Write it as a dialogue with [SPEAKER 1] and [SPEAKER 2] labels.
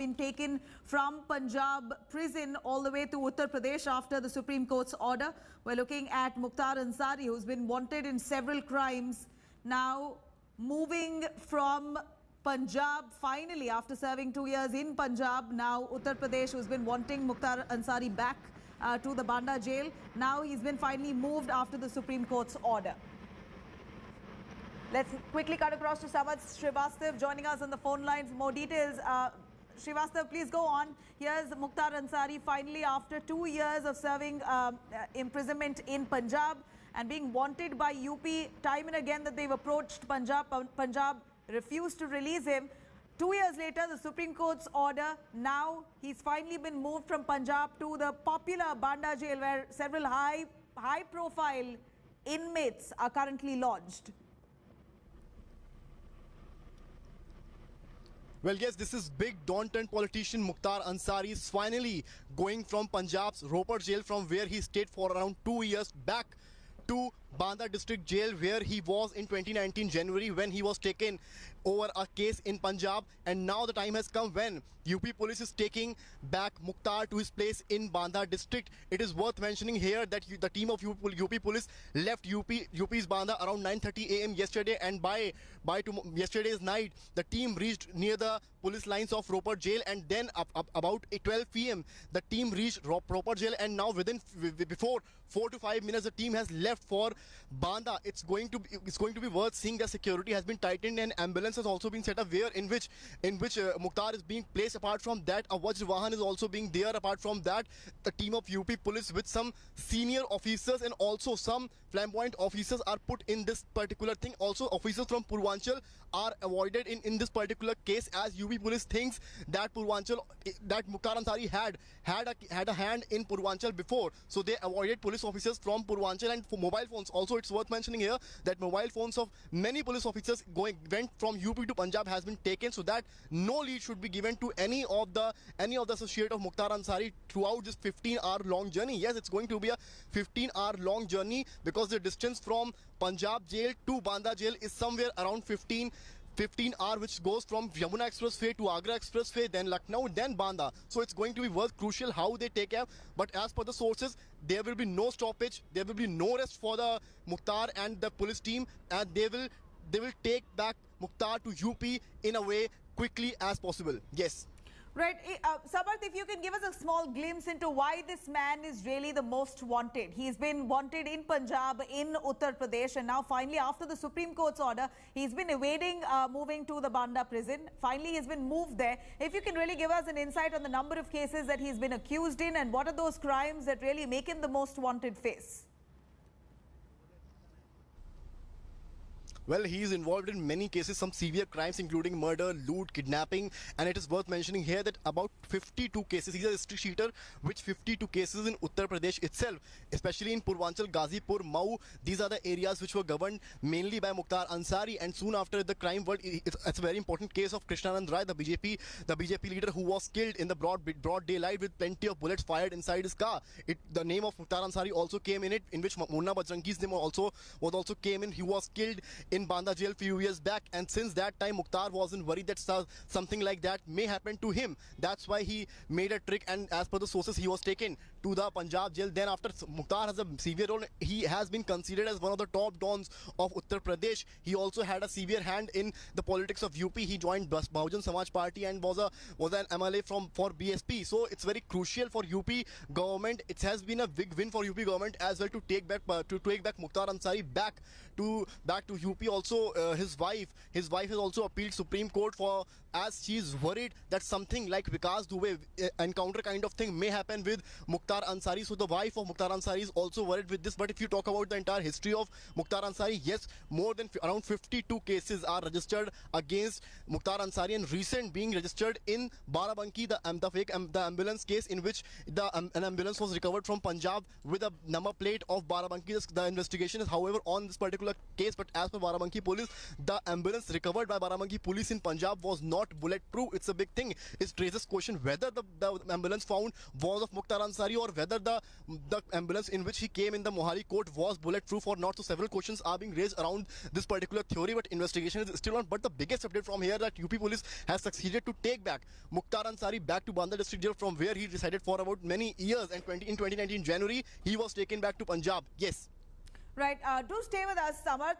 [SPEAKER 1] been taken from Punjab prison all the way to Uttar Pradesh after the Supreme Court's order. We're looking at Mukhtar Ansari, who's been wanted in several crimes, now moving from Punjab finally after serving 2 years in Punjab. Now Uttar Pradesh, who's been wanting Mukhtar Ansari back to the Banda jail. Now he's been finally moved after the Supreme Court's order. Let's quickly cut across to Samarth Srivastav joining us on the phone line for more details. Srivastav, please go on. Here's Mukhtar Ansari finally after 2 years of serving imprisonment in Punjab and being wanted by UP. Time and again that they've approached Punjab. Punjab refused to release him. 2 years later, the Supreme Court's order. Now he's finally been moved from Punjab to the popular Banda jail where several high-profile inmates are currently lodged.
[SPEAKER 2] Well, yes, this is big Don-turned politician Mukhtar Ansari is finally going from Punjab's Ropar jail, from where he stayed for around 2 years, back to Banda district jail where he was in 2019 January when he was taken over a case in Punjab, and now the time has come when UP police is taking back Mukhtar to his place in Banda district. It is worth mentioning here that the team of UP police left UP's Banda around 9:30 a.m. yesterday, and by yesterday's night the team reached near the police lines of Ropar jail, and then about 12 p.m. the team reached Ropar jail, and now before 4 to 5 minutes the team has left for Banda. It's going to be worth seeing that security has been tightened and ambulance has also been set up where in which Mukhtar is being placed. Apart from that, a Vajra Vahan is also being there. Apart from that, the team of UP police with some senior officers and also some flamboyant officers are put in this particular thing. Also, officers from Purvanchal are avoided in this particular case, as UP police thinks that Mukhtar Ansari had a hand in Purvanchal before, so they avoided police officers from Purvanchal. And for mobile phones also, it's worth mentioning here that mobile phones of many police officers went from UP to Punjab has been taken, so that no lead should be given to any of the associate of Mukhtar Ansari throughout this 15-hour long journey. Yes, it's going to be a 15-hour long journey because the distance from Punjab jail to Banda jail is somewhere around 15 hours, which goes from Yamuna Expressway to Agra Expressway, then Lucknow, then Banda. So it's going to be worth crucial how they take care. But as per the sources, there will be no stoppage, there will be no rest for the Mukhtar and the police team, and they will take back Mukhtar to UP in a way quickly as possible. Yes.
[SPEAKER 1] Right. Samarth, if you can give us a small glimpse into why this man is really the most wanted. He's been wanted in Punjab, in Uttar Pradesh, and now finally after the Supreme Court's order, he's been evading moving to the Banda prison. Finally, he's been moved there. If you can really give us an insight on the number of cases that he's been accused in and what are those crimes that really make him the most wanted face?
[SPEAKER 2] Well, he is involved in many cases, some severe crimes including murder, loot, kidnapping, and it is worth mentioning here that about 52 cases, he's a history sheeter, which 52 cases in Uttar Pradesh itself, especially in Purvanchal, Ghazipur, Mau. These are the areas which were governed mainly by Mukhtar Ansari, and soon after the crime world, it's a very important case of Krishnanand Rai, the BJP leader who was killed in the broad daylight with plenty of bullets fired inside his car. The name of Mukhtar Ansari also came in it, in which Munna Bajrangi's name also came in. He was killed in Banda jail few years back, and since that time Mukhtar wasn't worried that something like that may happen to him. That's why he made a trick, and as per the sources he was taken to the Punjab jail. Then after Mukhtar has a severe role, he has been considered as one of the top dons of Uttar Pradesh. He also had a severe hand in the politics of UP. He joined Bahujan Samaj Party and was an MLA for BSP. So it's very crucial for UP government. It has been a big win for UP government as well to take back Mukhtar Ansari back to UP. Also, his wife has also appealed Supreme Court as she is worried that something like Vikas Dubey encounter kind of thing may happen with Mukhtar Ansari. So the wife of Mukhtar Ansari is also worried with this. But if you talk about the entire history of Mukhtar Ansari, yes, more than around 52 cases are registered against Mukhtar Ansari, and recent being registered in Barabanki, the ambulance case in which an ambulance was recovered from Punjab with a number plate of Barabanki. The investigation is, however, on this particular case, but as per Barabanki police. The ambulance recovered by Barabanki police in Punjab was not bulletproof. It's a big thing. It raises question whether the ambulance found was of Mukhtar Ansari or whether the ambulance in which he came in the Mohali court was bulletproof or not. So several questions are being raised around this particular theory, but investigation is still on. But the biggest update from here that UP police has succeeded to take back Mukhtar Ansari back to Bandha district jail from where he resided for about many years, and in 2019 January he was taken back to Punjab. Yes.
[SPEAKER 1] Right. Do stay with us, Samarth.